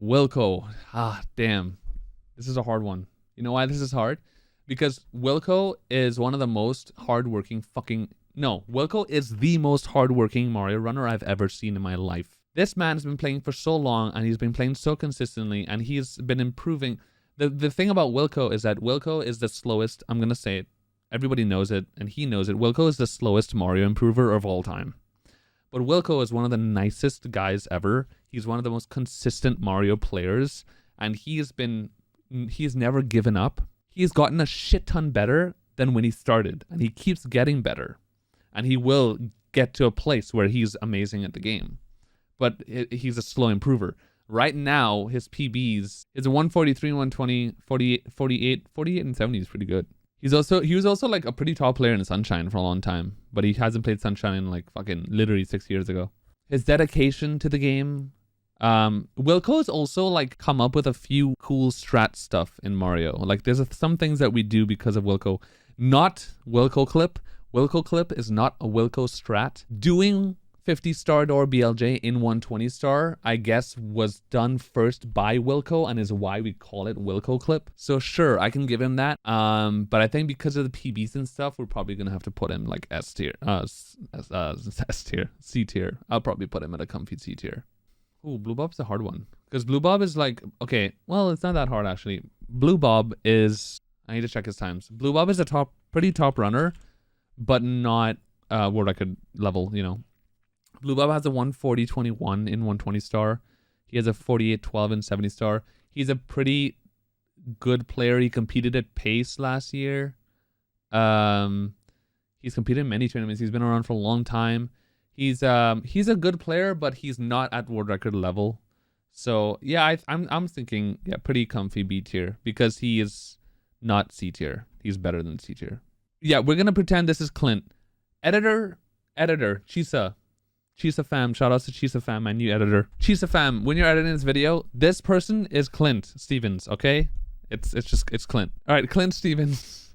Wilco. Ah, damn. This is a hard one. You know why this is hard? Because Wilco is one of the most hardworking Wilco is the most hardworking Mario runner I've ever seen in my life. This man has been playing for so long and he's been playing so consistently and he's been improving. The thing about Wilco is that Wilco is the slowest, I'm going to say it, everybody knows it and he knows it. Wilco is the slowest Mario improver of all time. But Wilco is one of the nicest guys ever. He's one of the most consistent Mario players and he's never given up. He's gotten a shit ton better than when he started and he keeps getting better. And he will get to a place where he's amazing at the game. But he's a slow improver. Right now, his PBs is a 143, 120, 48 and 70 is pretty good. He was also like a pretty top player in Sunshine for a long time, but he hasn't played Sunshine in like fucking literally 6 years ago. His dedication to the game. Wilco's also like come up with a few cool strat stuff in Mario. Like there's some things that we do because of Wilco. Not Wilco Clip. Wilco Clip is not a Wilco strat. Doing 50 star door BLJ in 120 star, I guess, was done first by Wilco and is why we call it Wilco Clip. So sure, I can give him that. But I think because of the PBs and stuff, we're probably gonna have to put him like S tier, S tier, C tier. I'll probably put him at a comfy C tier. Ooh, Blue Bob's a hard one because Blue Bob is like, okay, well, it's not that hard actually. Blue Bob is, I need to check his times. Blue Bob is a pretty top runner, but not world record level, you know. Blue Bob has a 140-21 in 120 star. He has a 48-12 in 70 star. He's a pretty good player. He competed at Pace last year. He's competed in many tournaments. He's been around for a long time. He's a good player, but he's not at world record level. So yeah, I'm thinking pretty comfy B tier because he is not C tier. He's better than C tier. Yeah, we're gonna pretend this is Clint. Editor, Chisa fam, shout out to Chisa fam, my new editor. Chisa fam, when you're editing this video, this person is Clint Stevens, okay? It's Clint. All right, Clint Stevens.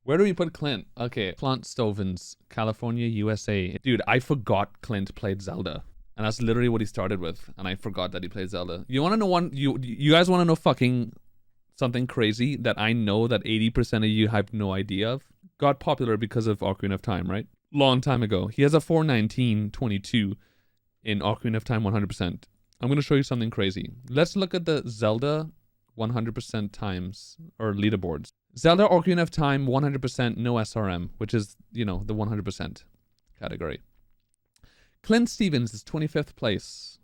Where do we put Clint? Okay, Clint Stovens, California, USA. Dude, I forgot Clint played Zelda. And that's literally what he started with. And I forgot that he played Zelda. You want to know one? You guys want to know fucking something crazy that I know that 80% of you have no idea of. Got popular because of Ocarina of Time, right? Long time ago. He has a 419.22 in Ocarina of Time 100%. I'm going to show you something crazy. Let's look at the Zelda 100% times or leaderboards. Zelda Ocarina of Time 100% no SRM, which is, you know, the 100% category. Clint Stevens is 25th place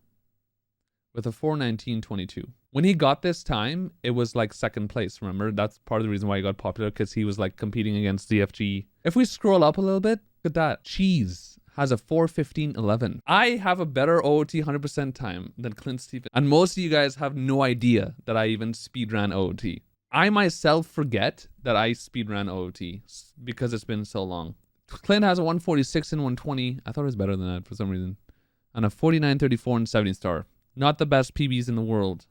with a 419.22. When he got this time, it was like second place, remember? That's part of the reason why he got popular, because he was like competing against DFG. If we scroll up a little bit, look at that. Cheese has a 4:15.11. I have a better OOT 100% time than Clint Stevens. And most of you guys have no idea that I even speedran OOT. I myself forget that I speedran OOT because it's been so long. Clint has a 146 and 120. I thought it was better than that for some reason. And a 49.34 and 70 star. Not the best PBs in the world.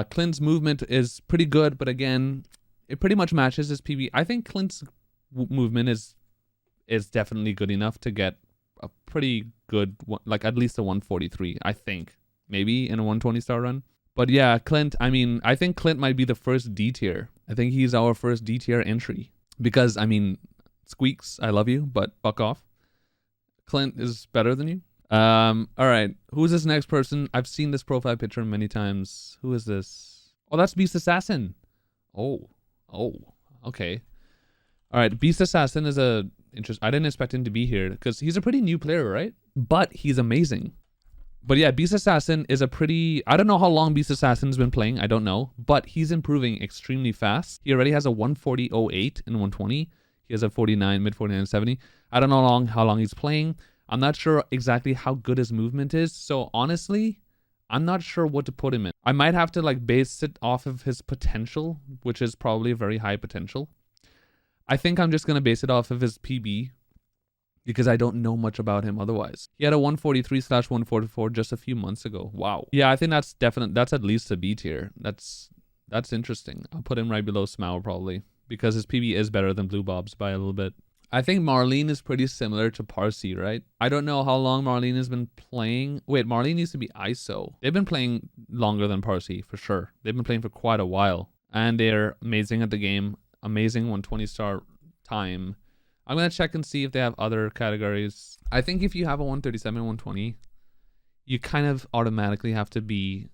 Clint's movement is pretty good, but again, it pretty much matches his PB. I think Clint's movement is definitely good enough to get a pretty good, like at least a 143, I think. Maybe in a 120 star run. But yeah, Clint, I mean, I think Clint might be the first D tier. I think he's our first D tier entry. Because, I mean, Squeaks, I love you, but fuck off. Clint is better than you. All right. Who's this next person? I've seen this profile picture many times. Who is this? Oh, that's Beast Assassin. Oh, okay. All right. Beast Assassin is a interest. I didn't expect him to be here because he's a pretty new player, right? But he's amazing. But yeah, Beast Assassin is a pretty... I don't know how long Beast Assassin's been playing. I don't know. But he's improving extremely fast. He already has a 140.08 and 120. He has a 49, mid 49, 70. I don't know how long he's playing. I'm not sure exactly how good his movement is. So honestly, I'm not sure what to put him in. I might have to like base it off of his potential, which is probably a very high potential. I think I'm just going to base it off of his PB because I don't know much about him otherwise. He had a 143/144 just a few months ago. Wow. Yeah, I think that's definite. That's at least a B tier. That's interesting. I'll put him right below Smough probably because his PB is better than Blue Bob's by a little bit. I think Marlene is pretty similar to Parsi, right? I don't know how long Marlene has been playing. Wait, Marlene used to be ISO. They've been playing longer than Parsi, for sure. They've been playing for quite a while. And they're amazing at the game. Amazing 120 star time. I'm going to check and see if they have other categories. I think if you have a 137, 120, you kind of automatically have to be...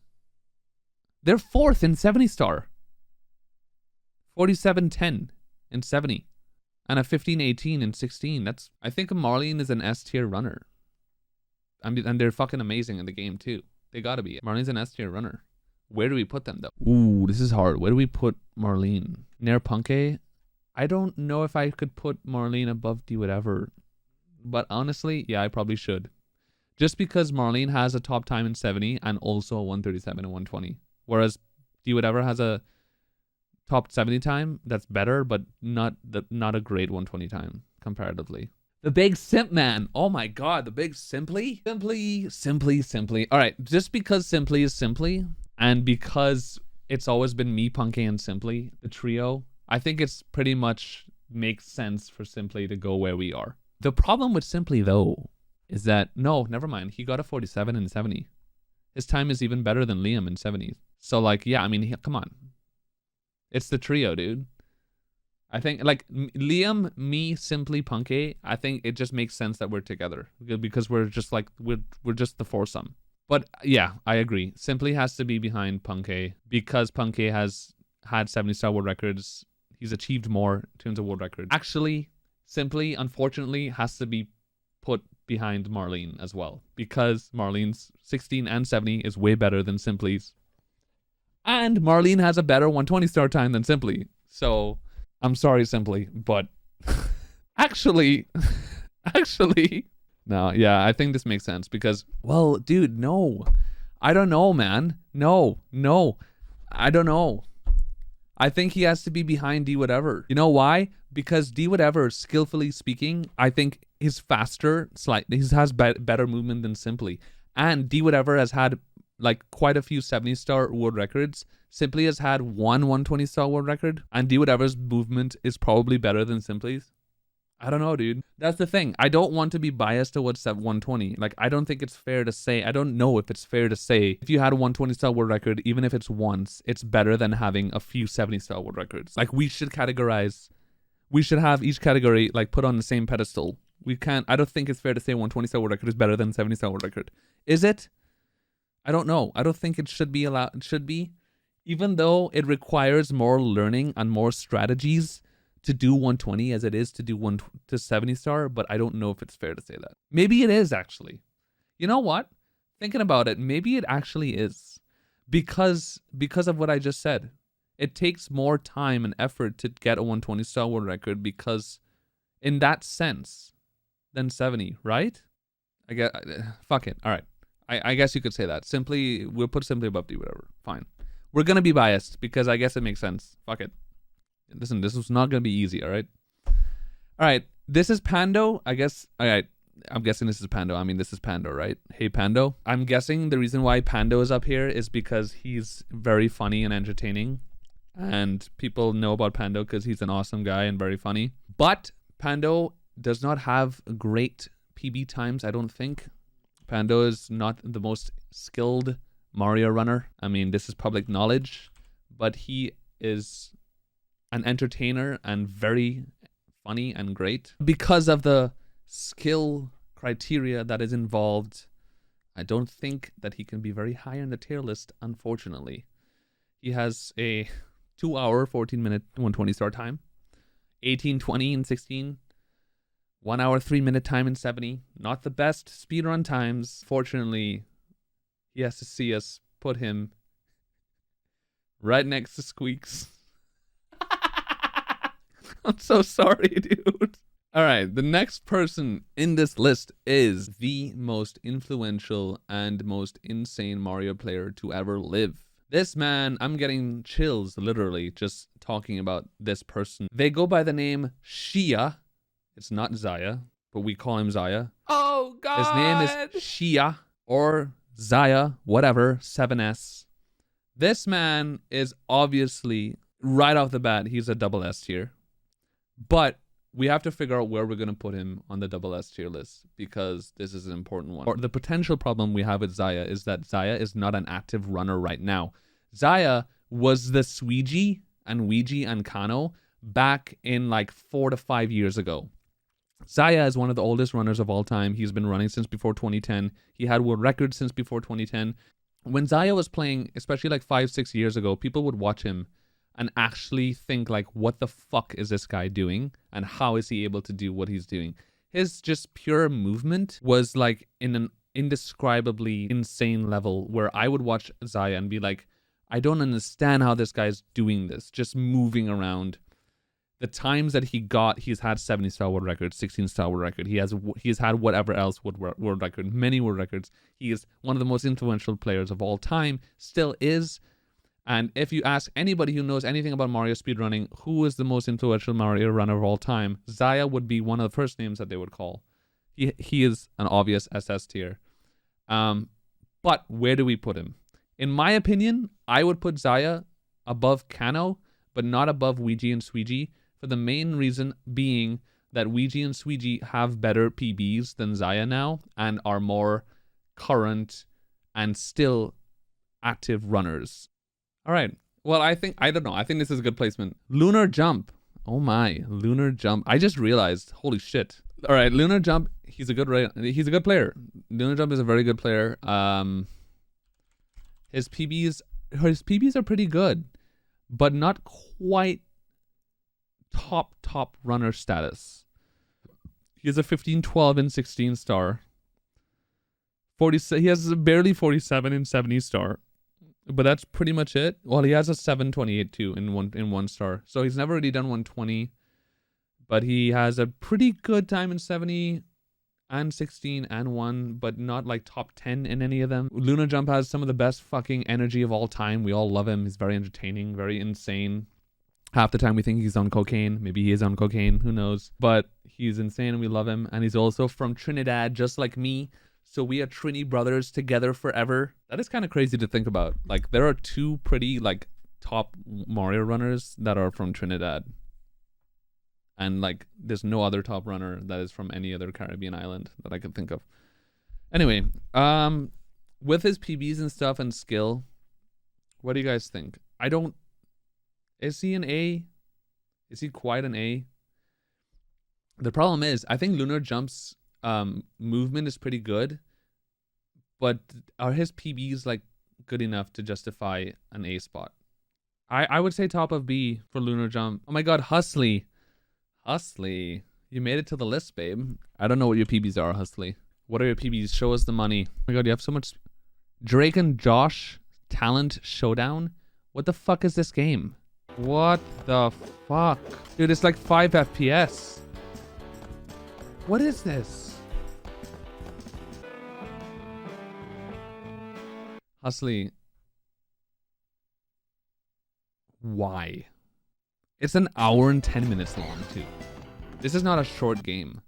They're 4th in 70 star. 47.10 in 70. And a 15.18 and 16. That's... I think Marlene is an S tier runner. I mean, and they're fucking amazing in the game too. They gotta be. Marlene's an S tier runner. Where do we put them though? Ooh, this is hard. Where do we put Marlene? Near Punke? I don't know if I could put Marlene above D whatever. But honestly, yeah, I probably should. Just because Marlene has a top time in 70 and also a 137 and 120. Whereas D whatever has a top 70 time that's better, but not a great 120 time comparatively. The big simp man. Oh my god, the big simply. All right, just because simply is simply, and because it's always been me, Punky, and Simply, the trio, I think it's pretty much makes sense for Simply to go where we are. The problem with Simply though is that, no, never mind. He got a 47 and 70. His time is even better than Liam in 70s. So like, yeah, I mean, come on. It's the trio, dude. I think like Liam, me, Simply, Punky, I think it just makes sense that we're together because we're just like, we're just the foursome. But yeah, I agree. Simply has to be behind Punky because Punky has had 70-star world records. He's achieved more in terms of world records. Actually, Simply, unfortunately, has to be put behind Marlene as well because Marlene's 16 and 70 is way better than Simply's. And Marlene has a better 120-star time than Simply. So, I'm sorry, Simply, but actually, no, yeah, I think this makes sense because, well, dude, no. I don't know, man. No. I don't know. I think he has to be behind D whatever. You know why? Because D whatever, skillfully speaking, I think is faster, slightly. He has better movement than Simply. And D whatever has had like quite a few 70-star world records. Simply has had one 120-star world record. And D whatever's movement is probably better than Simply's. I don't know, dude. That's the thing. I don't want to be biased towards that 120. Like, I don't think it's fair to say, I don't know if it's fair to say, if you had a 120 star world record, even if it's once, it's better than having a few 70 star world records. Like, we should have each category, like, put on the same pedestal. I don't think it's fair to say 120 star world record is better than 70 star world record. Is it? I don't know. I don't think it should be allowed. It should be, even though it requires more learning and more strategies to do 120 as it is to do 70 star, but I don't know if it's fair to say that. Maybe it is, actually. You know what? Thinking about it, maybe it actually is. Because of what I just said. It takes more time and effort to get a 120 star world record because in that sense than 70, right? I guess, fuck it. All right. I guess you could say that. We'll put simply above D, whatever. Fine. We're going to be biased because I guess it makes sense. Fuck it. Listen, this was not going to be easy, all right? All right, this is Pando. I guess, all right, I'm guessing this is Pando. I mean, this is Pando, right? Hey, Pando. I'm guessing the reason why Pando is up here is because he's very funny and entertaining. And people know about Pando because he's an awesome guy and very funny. But Pando does not have great PB times, I don't think. Pando is not the most skilled Mario runner. I mean, this is public knowledge. But he is an entertainer and very funny and great. Because of the skill criteria that is involved, I don't think that he can be very high on the tier list, unfortunately. He has a 2 hour, 14 minute, 120 star time, 18:20 in 16, 1 hour, 3 minute time in 70. Not the best speedrun times. Fortunately, he has to see us put him right next to Squeaks. I'm so sorry, dude. All right, the next person in this list is the most influential and most insane Mario player to ever live. This man, I'm getting chills literally just talking about this person. They go by the name Shia. It's not Zaya, but we call him Zaya. Oh, God. His name is Shia or Zaya, whatever, 7S. This man is obviously, right off the bat, he's a double S tier. But we have to figure out where we're going to put him on the double S tier list because this is an important one. Or the potential problem we have with Zaya is that Zaya is not an active runner right now. Zaya was the Suigi and Ouija and Kano back in like 4 to 5 years ago. Zaya is one of the oldest runners of all time. He's been running since before 2010. He had world records since before 2010. When Zaya was playing, especially like 5-6 years ago, people would watch him and actually think like, what the fuck is this guy doing? And how is he able to do what he's doing? His just pure movement was like in an indescribably insane level where I would watch Zaya and be like, I don't understand how this guy's doing this, just moving around. The times that he's had 70 star world records, 16 star world record. He's had whatever else world record, many world records. He is one of the most influential players of all time, still is. And if you ask anybody who knows anything about Mario speedrunning, who is the most influential Mario runner of all time, Zaya would be one of the first names that they would call. He is an obvious SS tier. But where do we put him? In my opinion, I would put Zaya above Kano, but not above Ouija and Suigi, for the main reason being that Ouija and Suigi have better PBs than Zaya now and are more current and still active runners. All right. Well, I don't know. I think this is a good placement. Lunar Jump. Oh my, Lunar Jump. I just realized, holy shit. All right, Lunar Jump, he's a good player. Lunar Jump is a very good player. His PBs are pretty good, but not quite top runner status. He has a 15, 12, and 16 star. He has barely 47 and 70 star. But that's pretty much it. Well, he has a 728 too in one star. So he's never really done 120. But he has a pretty good time in 70 and 16 and 1, but not like top 10 in any of them. Lunar Jump has some of the best fucking energy of all time. We all love him. He's very entertaining, very insane. Half the time we think he's on cocaine. Maybe he is on cocaine. Who knows? But he's insane and we love him. And he's also from Trinidad, just like me. So we are Trini brothers together forever. That is kind of crazy to think about. Like, there are two pretty, like, top Mario runners that are from Trinidad. And like, there's no other top runner that is from any other Caribbean island that I could think of. Anyway, with his PBs and stuff and skill, what do you guys think? Is he an A? Is he quite an A? The problem is, I think Lunar Jump's movement is pretty good, but are his PBs like good enough to justify an A spot? I would say top of B for Lunar Jump. Oh my god, Hustly. Hustly. You made it to the list, babe. I don't know what your PBs are, Hustly. What are your PBs? Show us the money. Oh my god, you have so much. Drake and Josh Talent Showdown? What the fuck is this game? What the fuck? Dude, it's like 5 FPS. What is this? Hustly. Why? It's an hour and 10 minutes long, too. This is not a short game.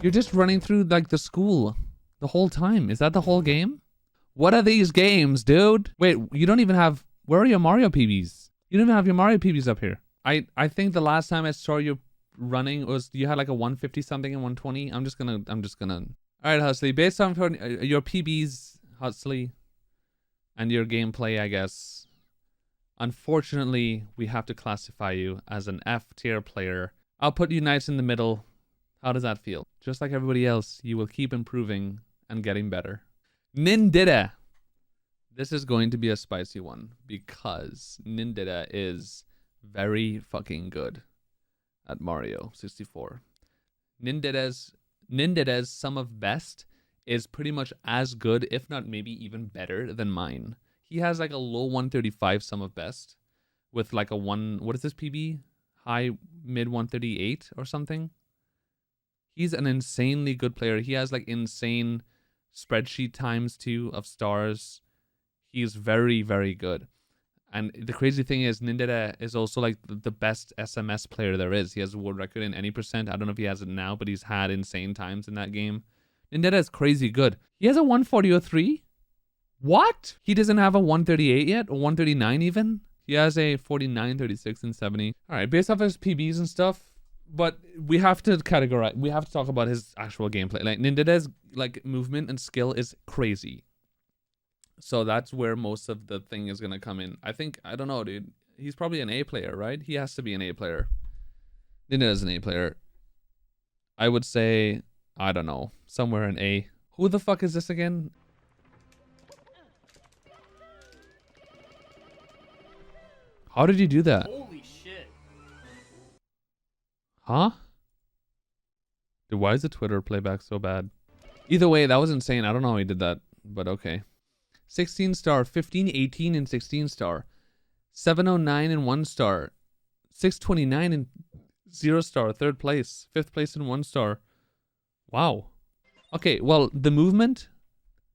You're just running through, like, the school the whole time. Is that the whole game? What are these games, dude? Wait, you don't even have... Where are your Mario PBs? You don't even have your Mario PBs up here. I think the last time I saw you running was... You had, like, a 150 something and 120. I'm just gonna... Alright, Hustly. Based on your PBs, Hustly, and your gameplay, I guess... Unfortunately, we have to classify you as an F tier player. I'll put you nice in the middle. How does that feel? Just like everybody else, you will keep improving and getting better. Nindida. This is going to be a spicy one because Nindida is very fucking good at Mario 64. Nindida's sum of best is pretty much as good, if not maybe even better than mine. He has like a low 135 sum of best with like a what is this PB? High mid 138 or something. He's an insanely good player. He has like insane spreadsheet times too of stars. He's very, very good. And the crazy thing is Nindida is also like the best SMS player there is. He has a world record in any percent. I don't know if he has it now, but he's had insane times in that game. Nindida is crazy good. He has a 140.03. What? He doesn't have a 138 yet? Or 139 even? He has a 49, 36, and 70. Alright, based off his PBs and stuff, but we have to categorize, we have to talk about his actual gameplay. Like, Nindida's like movement and skill is crazy. So that's where most of the thing is gonna come in. I don't know, dude. He's probably an A player, right? He has to be an A player. Nindida's an A player. I would say, I don't know, somewhere an A. Who the fuck is this again? How did you do that? Holy shit. Huh? Dude, why is the Twitter playback so bad? Either way, that was insane. I don't know how he did that, but okay. 16 star, 15, 18, and 16 star. 709 and 1 star. 629 and 0 star, 3rd place. 5th place and 1 star. Wow. Okay, well, the movement,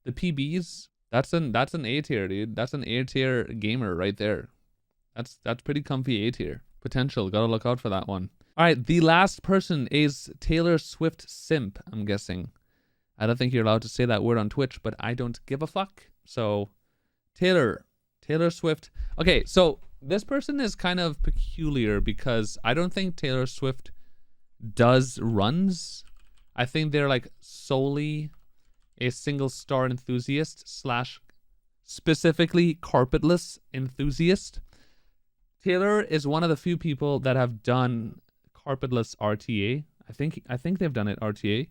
the PBs, that's an A tier, dude. That's an A tier gamer right there. That's pretty comfy A tier. Potential. Gotta look out for that one. Alright, the last person is Taylor Swift Simp, I'm guessing. I don't think you're allowed to say that word on Twitch, but I don't give a fuck. So, Taylor Swift. Okay, so this person is kind of peculiar because I don't think Taylor Swift does runs. I think they're like solely a single star enthusiast / specifically carpetless enthusiast. Taylor is one of the few people that have done carpetless RTA. I think they've done it RTA.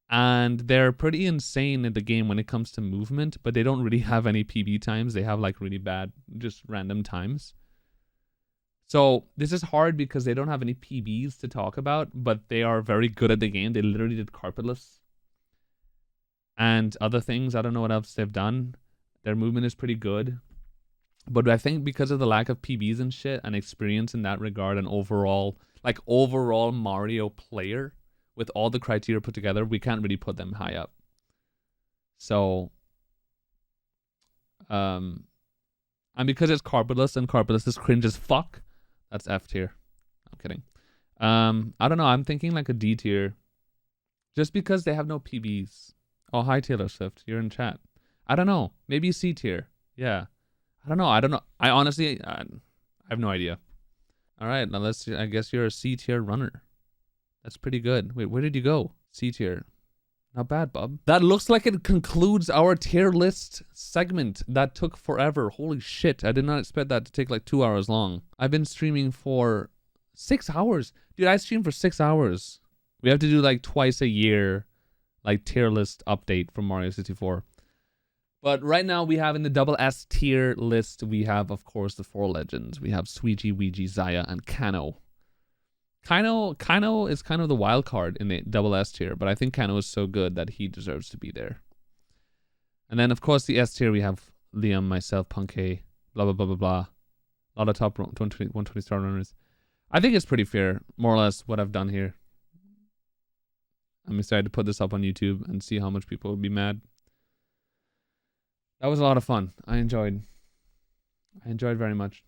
And they're pretty insane in the game when it comes to movement, but they don't really have any PB times. They have like really bad, just random times. So this is hard because they don't have any PBs to talk about, but they are very good at the game. They literally did carpetless. And other things, I don't know what else they've done. Their movement is pretty good. But I think because of the lack of PBs and shit and experience in that regard and overall Mario player with all the criteria put together, we can't really put them high up. So, and because it's carpetless and carpetless is cringe as fuck, that's F tier. I'm kidding. I don't know. I'm thinking like a D tier. Just because they have no PBs. Oh, hi Taylor Swift. You're in chat. I don't know. Maybe C tier. Yeah. I don't know. I honestly, I have no idea. All right, now let's. I guess you're a C tier runner. That's pretty good. Wait, where did you go? C tier. Not bad, bub. That looks like it concludes our tier list segment. That took forever. Holy shit. I did not expect that to take like 2 hours long. I've been streaming for 6 hours. Dude, I streamed for 6 hours. We have to do like twice a year, like tier list update from Mario 64. But right now we have in the double S tier list, we have, of course, the 4 legends. We have Sweetie, Ouija, Zaya, and Kano. Kano is kind of the wild card in the double S tier, but I think Kano is so good that he deserves to be there. And then, of course, the S tier, we have Liam, myself, Punkay, blah, blah, blah, blah, blah. A lot of top 120 star runners. I think it's pretty fair, more or less, what I've done here. I'm excited to put this up on YouTube and see how much people would be mad. That was a lot of fun. I enjoyed very much.